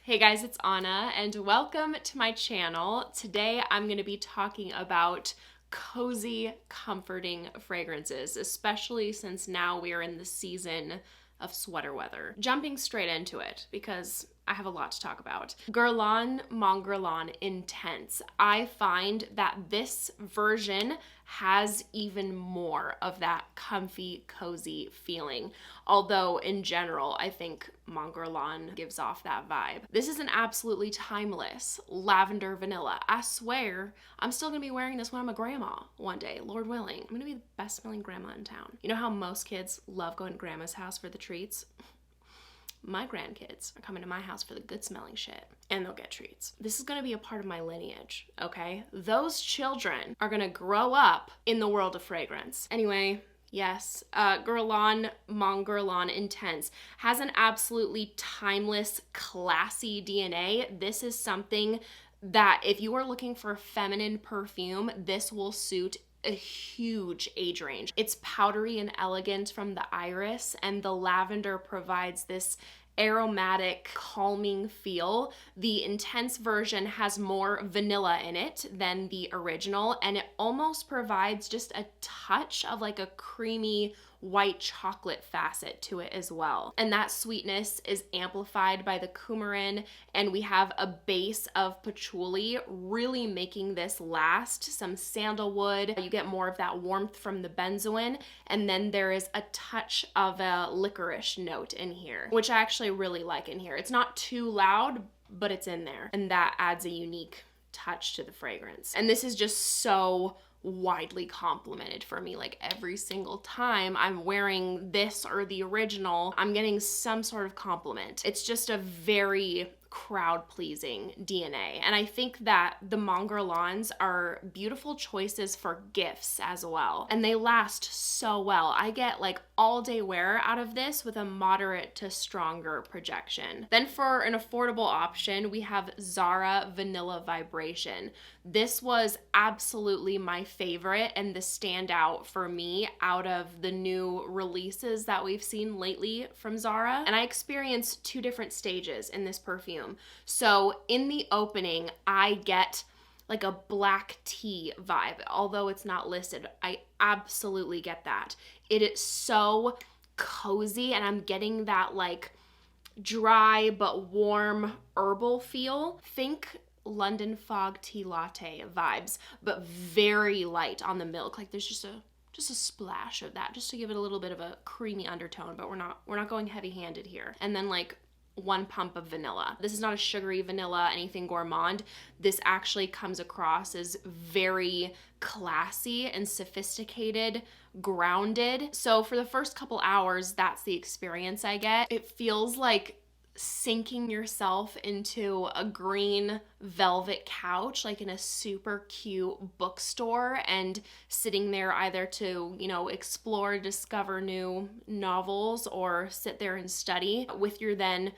Hey guys, it's Anna and welcome to my channel. Today I'm going to be talking about cozy, comforting fragrances, especially since now we are in the season of sweater weather. Jumping straight into it because I have a lot to talk about. Guerlain Mon Guerlain Intense. I find that this version has even more of that comfy, cozy feeling. Although in general, I think Mon Guerlain gives off that vibe. This is an absolutely timeless lavender vanilla. I swear, I'm still gonna be wearing this when I'm a grandma one day, Lord willing. I'm gonna be the best smelling grandma in town. You know how most kids love going to grandma's house for the treats? My grandkids are coming to my house for the good smelling shit, and they'll get treats. This is gonna be a part of my lineage, okay? Those children are gonna grow up in the world of fragrance. Anyway, yes, Guerlain Mon Guerlain Intense has an absolutely timeless, classy DNA. This is something that if you are looking for a feminine perfume, this will suit a huge age range. It's powdery and elegant from the iris, and the lavender provides this aromatic, calming feel. The intense version has more vanilla in it than the original, and it almost provides just a touch of like a creamy white chocolate facet to it as well. And that sweetness is amplified by the coumarin, and we have a base of patchouli really making this last. Some sandalwood, you get more of that warmth from the benzoin, and then there is a touch of a licorice note in here, which I actually really like in here. It's not too loud, but it's in there, and that adds a unique touch to the fragrance. And this is just so widely complimented for me. Like every single time I'm wearing this or the original, I'm getting some sort of compliment. It's just a very crowd-pleasing DNA. And I think that the Mon Guerlains are beautiful choices for gifts as well. And they last so well. I get like all-day wear out of this with a moderate to stronger projection. Then for an affordable option, we have Zara Vanilla Vibration. This was absolutely my favorite and the standout for me out of the new releases that we've seen lately from Zara. And I experienced two different stages in this perfume. So in the opening, I get like a black tea vibe. Although it's not listed, I absolutely get that. It is so cozy, and I'm getting that like dry but warm herbal feel. Think London fog tea latte vibes, but very light on the milk. Like there's just a splash of that, just to give it a little bit of a creamy undertone, but we're not going heavy-handed here. And then like one pump of vanilla. This is not a sugary vanilla, anything gourmand. This actually comes across as very classy and sophisticated, grounded. So for the first couple hours, that's the experience I get. It feels like sinking yourself into a green velvet couch, like in a super cute bookstore, and sitting there either to, you know, explore, discover new novels, or sit there and study with your then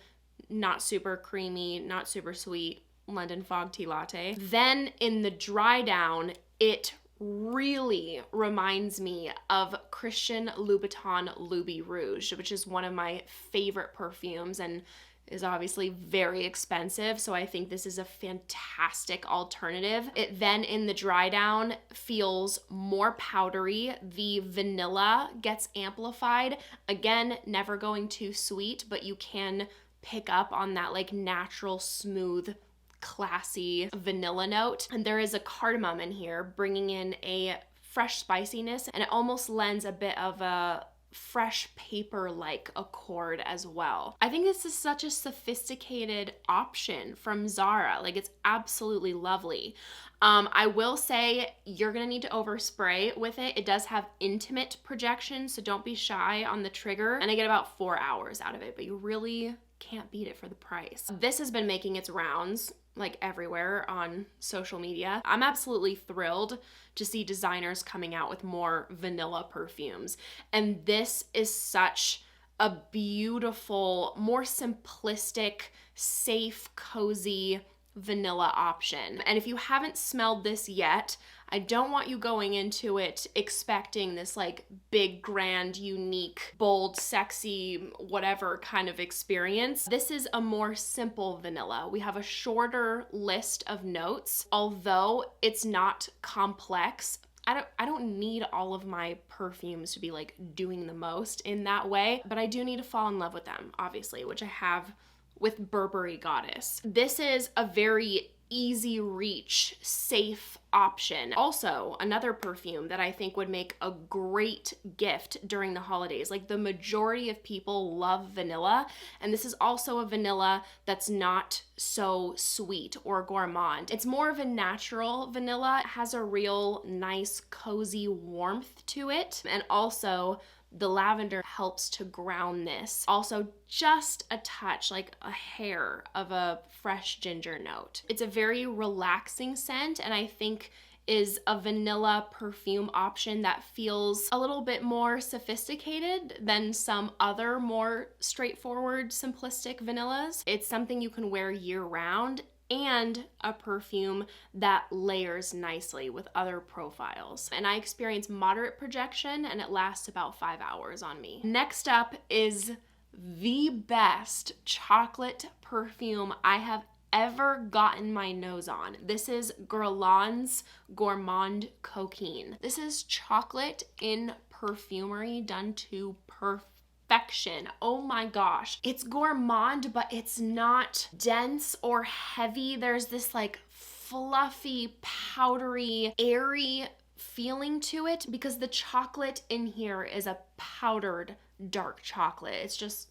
not super creamy, not super sweet London fog tea latte. Then in the dry down, it really reminds me of Christian Louboutin Louis Rouge, which is one of my favorite perfumes and is obviously very expensive, so I think this is a fantastic alternative. It then in the dry down feels more powdery. The vanilla gets amplified. Again, never going too sweet, but you can pick up on that like natural, smooth, classy vanilla note. And there is a cardamom in here, bringing in a fresh spiciness, and it almost lends a bit of a fresh paper-like accord as well. I think this is such a sophisticated option from Zara. Like it's absolutely lovely. I will say you're gonna need to overspray with it. It does have intimate projection, so don't be shy on the trigger. And I get about 4 hours out of it, but you really can't beat it for the price. This has been making its rounds like everywhere on social media. I'm absolutely thrilled to see designers coming out with more vanilla perfumes. And this is such a beautiful, more simplistic, safe, cozy vanilla option. And if you haven't smelled this yet, I don't want you going into it expecting this like big, grand, unique, bold, sexy, whatever kind of experience. This is a more simple vanilla. We have a shorter list of notes, although it's not complex. I don't need all of my perfumes to be like doing the most in that way, but I do need to fall in love with them, obviously, which I have with Burberry Goddess. This is a very easy reach, safe option. Also, another perfume that I think would make a great gift during the holidays. Like the majority of people love vanilla, and this is also a vanilla that's not so sweet or gourmand. It's more of a natural vanilla. It has a real nice, cozy warmth to it, and also the lavender helps to ground this. Also, just a touch, like a hair of a fresh ginger note. It's a very relaxing scent, and I think is a vanilla perfume option that feels a little bit more sophisticated than some other more straightforward, simplistic vanillas. It's something you can wear year round, and a perfume that layers nicely with other profiles. And I experience moderate projection, and it lasts about 5 hours on me. Next up is the best chocolate perfume I have ever gotten my nose on. This is Guerlain's Gourmande Coquin. This is chocolate in perfumery done to perfection. Oh my gosh. It's gourmand, but it's not dense or heavy. There's this like fluffy, powdery, airy feeling to it because the chocolate in here is a powdered dark chocolate. It's just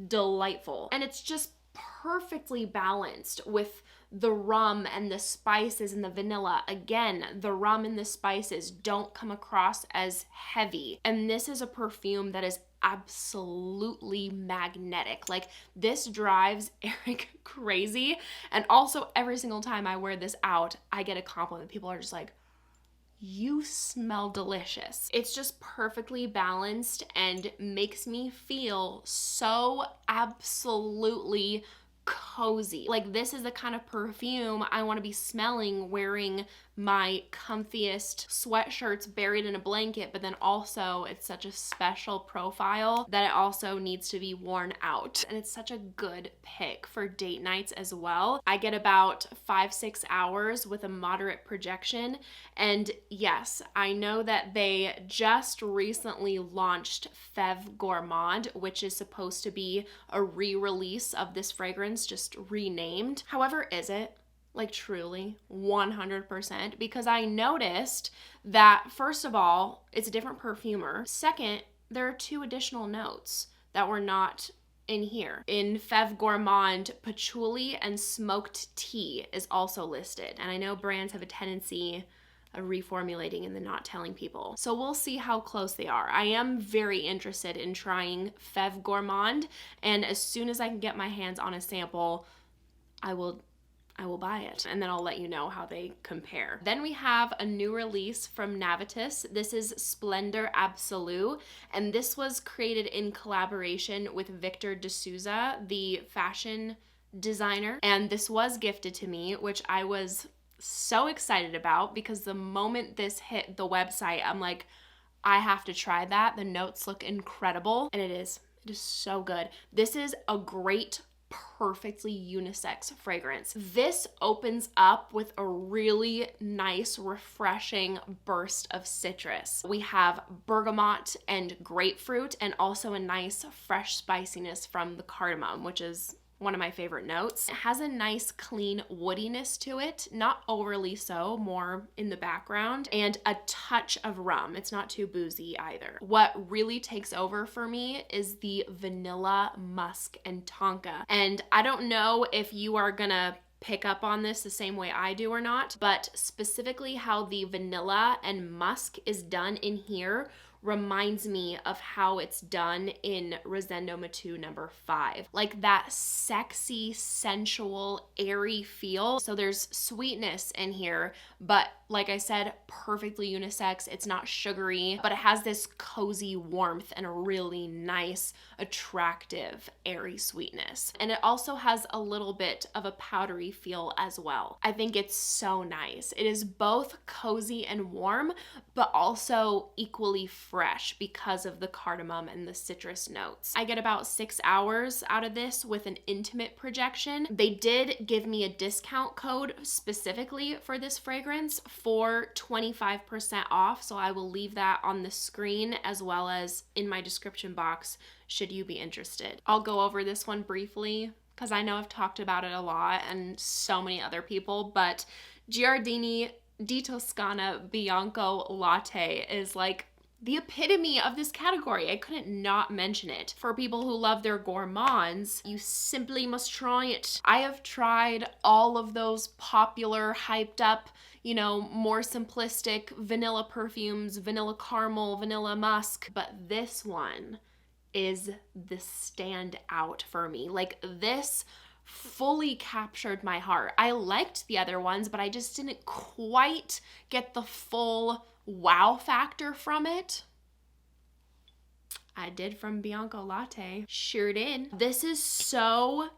delightful. And it's just perfectly balanced with the rum and the spices and the vanilla. Again, the rum and the spices don't come across as heavy. And this is a perfume that is absolutely magnetic. Like, this drives Eric crazy. And also, every single time I wear this out, I get a compliment. People are just like, you smell delicious. It's just perfectly balanced and makes me feel so absolutely cozy. Like, this is the kind of perfume I want to be smelling wearing my comfiest sweatshirts buried in a blanket, but then also it's such a special profile that it also needs to be worn out. And it's such a good pick for date nights as well. I get about 5-6 hours with a moderate projection. And yes, I know that they just recently launched Feve Gourmand, which is supposed to be a re-release of this fragrance, just renamed. However, is it? Like, truly 100%, because I noticed that, first of all, it's a different perfumer. Second, there are 2 additional notes that were not in here. In Feve Gourmand, patchouli and smoked tea is also listed. And I know brands have a tendency of reformulating and then not telling people. So we'll see how close they are. I am very interested in trying Feve Gourmand, and as soon as I can get my hands on a sample, I will buy it, and then I'll let you know how they compare. Then we have a new release from Amethyst. This is Splendor Absolue, and this was created in collaboration with Victor de Souza, the fashion designer, and this was gifted to me, which I was so excited about because the moment this hit the website, I'm like, I have to try that. The notes look incredible, and it is so good. This is a great, perfectly unisex fragrance. This opens up with a really nice, refreshing burst of citrus. We have bergamot and grapefruit, and also a nice fresh spiciness from the cardamom, which is one of my favorite notes. It has a nice clean woodiness to it, not overly so, more in the background, and a touch of rum. It's not too boozy either. What really takes over for me is the vanilla, musk, and tonka. And I don't know if you are gonna pick up on this the same way I do or not, but specifically how the vanilla and musk is done in here reminds me of how it's done in Rosendo Matu number 5. Like that sexy, sensual, airy feel. So there's sweetness in here, but like I said, perfectly unisex. It's not sugary, but it has this cozy warmth and a really nice, attractive, airy sweetness. And it also has a little bit of a powdery feel as well. I think it's so nice. It is both cozy and warm, but also equally fresh because of the cardamom and the citrus notes. I get about 6 hours out of this with an intimate projection. They did give me a discount code specifically for this fragrance for 25% off, so I will leave that on the screen as well as in my description box should you be interested. I'll go over this one briefly because I know I've talked about it a lot and so many other people, but Giardini di Toscana Bianco Latte is like the epitome of this category. I couldn't not mention it. For people who love their gourmands, you simply must try it. I have tried all of those popular, hyped up, you know, more simplistic vanilla perfumes, vanilla caramel, vanilla musk, but this one is the standout for me. Like, this fully captured my heart. I liked the other ones, but I just didn't quite get the full wow factor from it. I did from Bianco Latte. Sure did. This is so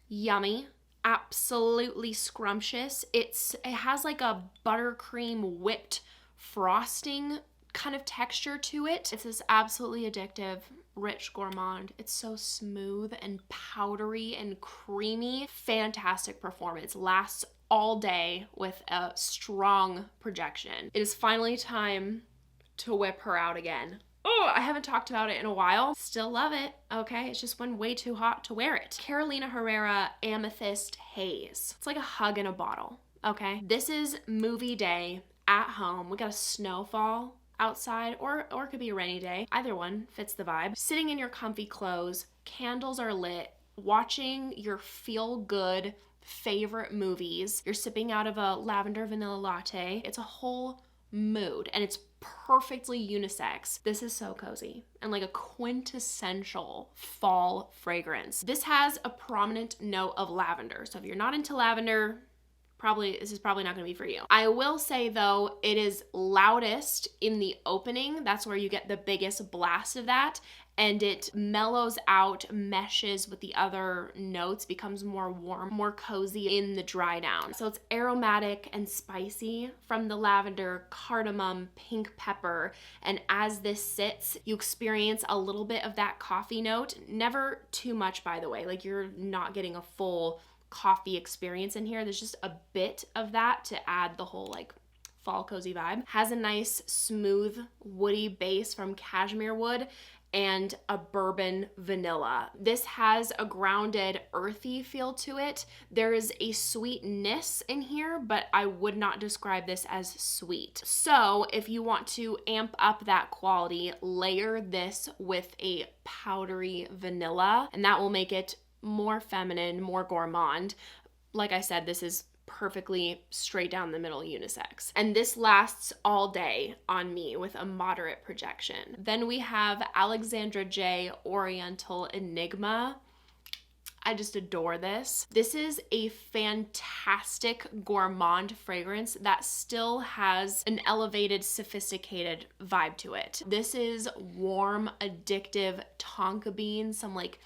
yummy. Absolutely scrumptious. It has like a buttercream whipped frosting kind of texture to it. It's this absolutely addictive, rich gourmand. It's so smooth and powdery and creamy. Fantastic performance. Lasts all day with a strong projection. It is finally time to whip her out again. Oh, I haven't talked about it in a while. Still love it, okay? It's just been way too hot to wear it. Carolina Herrera Amethyst Haze. It's like a hug in a bottle, okay? This is movie day at home. We got a snowfall outside, or it could be a rainy day. Either one fits the vibe. Sitting in your comfy clothes, candles are lit, watching your feel-good favorite movies. You're sipping out of a lavender vanilla latte. It's a whole mood, and it's perfectly unisex. This is so cozy and like a quintessential fall fragrance. This has a prominent note of lavender, so if you're not into lavender, this is probably not going to be for you. I will say though, it is loudest in the opening. That's where you get the biggest blast of that, and it mellows out, meshes with the other notes, becomes more warm, more cozy in the dry down. So it's aromatic and spicy from the lavender, cardamom, pink pepper, and as this sits, you experience a little bit of that coffee note. Never too much, by the way. Like, you're not getting a full coffee experience in here. There's just a bit of that to add the whole like fall cozy vibe. Has a nice smooth woody base from cashmere wood and a bourbon vanilla. This has a grounded earthy feel to it. There is a sweetness in here, but I would not describe this as sweet. So if you want to amp up that quality, layer this with a powdery vanilla, and that will make it more feminine, more gourmand. Like I said, this is perfectly straight down the middle unisex. And this lasts all day on me with a moderate projection. Then we have Alexandre J Oriental Enigma. I just adore this. This is a fantastic gourmand fragrance that still has an elevated, sophisticated vibe to it. This is warm, addictive tonka beans, some like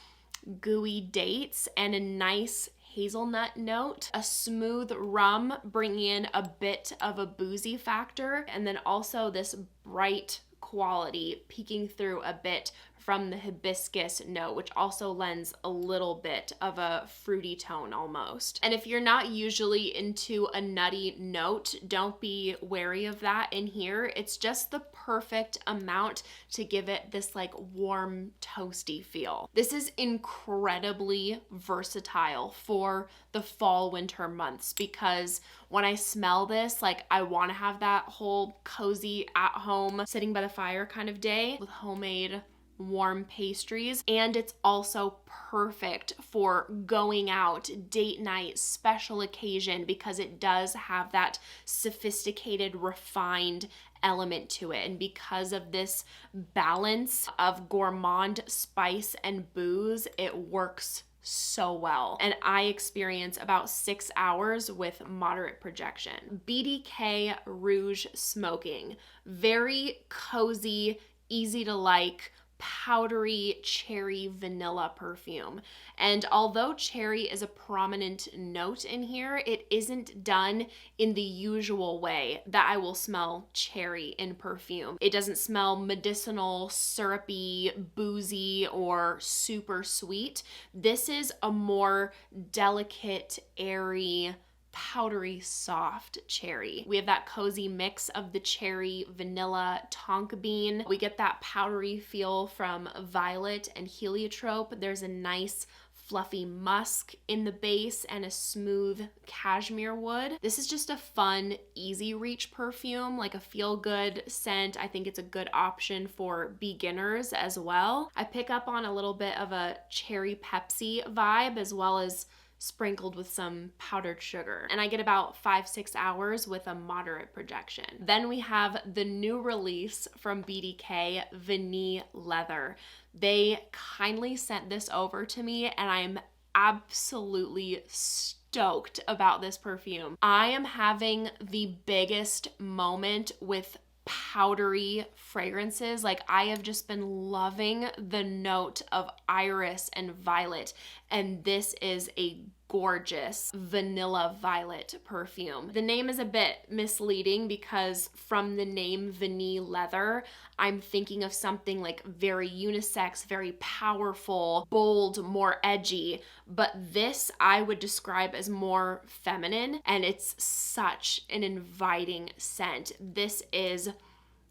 gooey dates, and a nice hazelnut note, a smooth rum bringing in a bit of a boozy factor, and then also this bright quality peeking through a bit from the hibiscus note, which also lends a little bit of a fruity tone almost. And if you're not usually into a nutty note, don't be wary of that in here. It's just the perfect amount to give it this like warm, toasty feel. This is incredibly versatile for the fall winter months, because when I smell this, like, I want to have that whole cozy at home sitting by the fire kind of day with homemade warm pastries. And it's also perfect for going out, date night, special occasion, because it does have that sophisticated, refined element to it. And because of this balance of gourmand, spice, and booze, it works so well, and I experience about 6 hours with moderate projection. BDK Rouge Smoking, very cozy, easy to like, powdery cherry vanilla perfume. And although cherry is a prominent note in here, it isn't done in the usual way that I will smell cherry in perfume. It doesn't smell medicinal, syrupy, boozy, or super sweet. This is a more delicate, airy, powdery, soft cherry. We have that cozy mix of the cherry, vanilla, tonka bean. We get that powdery feel from violet and heliotrope. There's a nice fluffy musk in the base and a smooth cashmere wood. This is just a fun, easy reach perfume, like a feel-good scent. I think it's a good option for beginners as well. I pick up on a little bit of a cherry Pepsi vibe as well as sprinkled with some powdered sugar. And I get about 5-6 hours with a moderate projection. Then we have the new release from BDK, Vanille Leather. They kindly sent this over to me and I'm absolutely stoked about this perfume. I am having the biggest moment with powdery fragrances. Like, I have just been loving the note of iris and violet, and this is a gorgeous vanilla violet perfume. The name is a bit misleading because from the name Vanille Leather, I'm thinking of something like very unisex, very powerful, bold, more edgy, but this I would describe as more feminine, and it's such an inviting scent. This is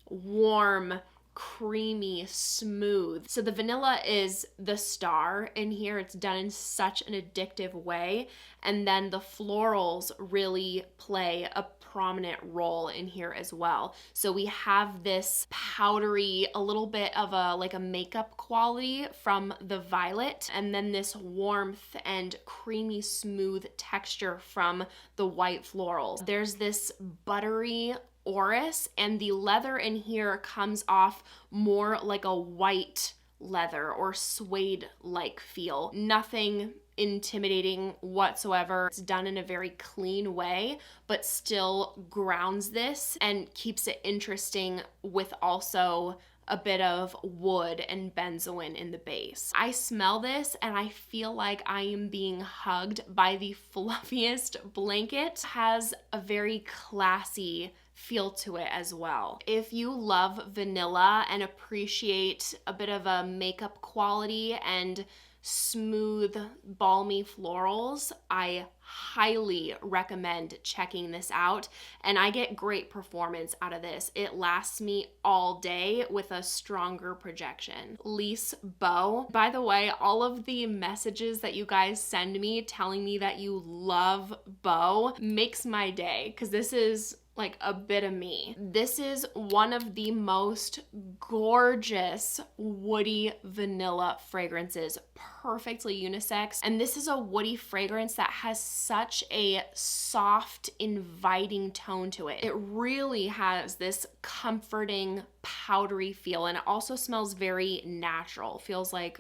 warm, creamy, smooth. So the vanilla is the star in here. It's done in such an addictive way. And then the florals really play a prominent role in here as well. So we have this powdery, a little bit of a like a makeup quality from the violet, and then this warmth and creamy smooth texture from the white florals. There's this buttery orris, and the leather in here comes off more like a white leather or suede-like feel. Nothing intimidating whatsoever. It's done in a very clean way, but still grounds this and keeps it interesting with also a bit of wood and benzoin in the base. I smell this and I feel like I am being hugged by the fluffiest blanket. It has a very classy feel to it as well. If you love vanilla and appreciate a bit of a makeup quality and smooth, balmy florals, I highly recommend checking this out, and I get great performance out of this. It lasts me all day with a stronger projection. Liis Bo. By the way, all of the messages that you guys send me telling me that you love Bo makes my day, because this is like a bit of me. This is one of the most gorgeous woody vanilla fragrances, perfectly unisex. And this is a woody fragrance that has such a soft, inviting tone to it. It really has this comforting, powdery feel, and it also smells very natural. Feels like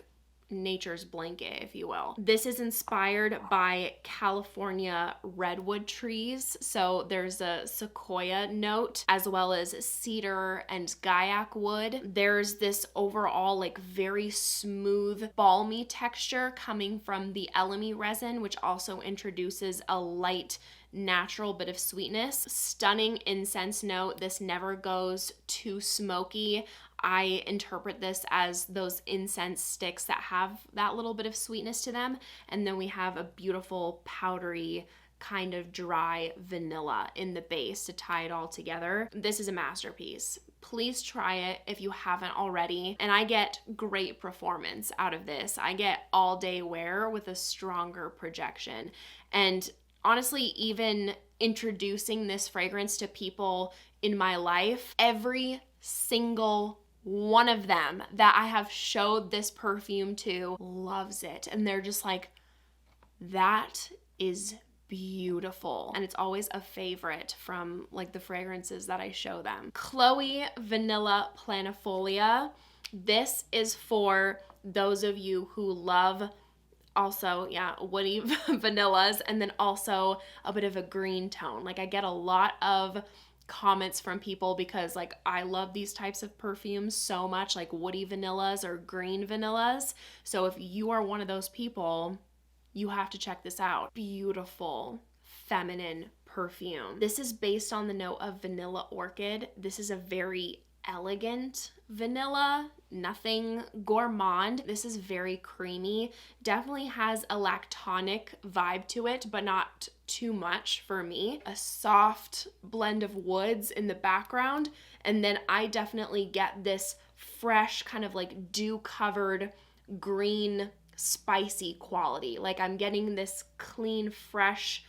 nature's blanket, if you will. This is inspired by California redwood trees. So there's a sequoia note as well as cedar and gaiac wood. There's this overall like very smooth, balmy texture coming from the elemi resin, which also introduces a light natural bit of sweetness. Stunning incense note. This never goes too smoky. I interpret this as those incense sticks that have that little bit of sweetness to them. And then we have a beautiful powdery kind of dry vanilla in the base to tie it all together. This is a masterpiece. Please try it if you haven't already. And I get great performance out of this. I get all day wear with a stronger projection. And honestly, even introducing this fragrance to people in my life, every single one of them that I have showed this perfume to loves it. And they're just like, that is beautiful. And it's always a favorite from like the fragrances that I show them. Chloe Vanilla Planifolia. This is for those of you who love Also, yeah, woody vanillas, and then also a bit of a green tone. Like I get a lot of comments from people because like I love these types of perfumes so much, like woody vanillas or green vanillas. So if you are one of those people, you have to check this out. Beautiful, feminine perfume. This is based on the note of vanilla orchid. This is a very elegant vanilla, nothing gourmand. This is very creamy. Definitely has a lactonic vibe to it, but not too much for me. A soft blend of woods in the background, and then I definitely get this fresh kind of like dew-covered green spicy quality. Like I'm getting this clean, fresh,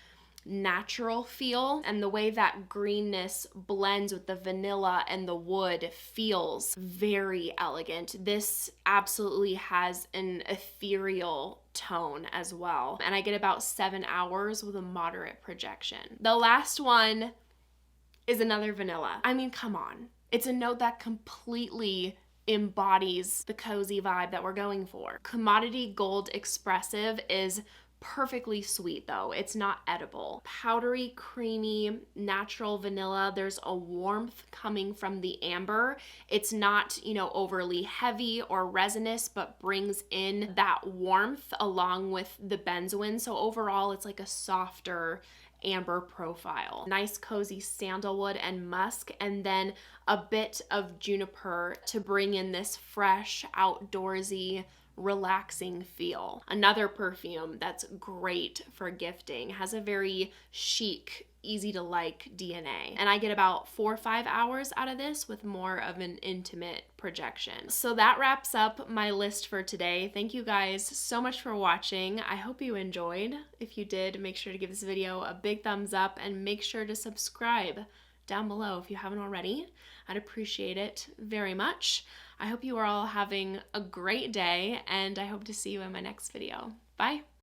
natural feel, and the way that greenness blends with the vanilla and the wood feels very elegant. This absolutely has an ethereal tone as well, and I get about 7 hours with a moderate projection. The last one is another vanilla. I mean, come on. It's a note that completely embodies the cozy vibe that we're going for. Commodity Gold Expressive is perfectly sweet though. It's not edible. Powdery, creamy, natural vanilla. There's a warmth coming from the amber. It's not, you know, overly heavy or resinous, but brings in that warmth along with the benzoin. So overall, it's like a softer amber profile. Nice cozy sandalwood and musk, and then a bit of juniper to bring in this fresh, outdoorsy, relaxing feel. Another perfume that's great for gifting, has a very chic, easy to like DNA. And I get about 4 or 5 hours out of this with more of an intimate projection. So that wraps up my list for today. Thank you guys so much for watching. I hope you enjoyed. If you did, make sure to give this video a big thumbs up and make sure to subscribe down below if you haven't already. I'd appreciate it very much. I hope you are all having a great day, and I hope to see you in my next video. Bye.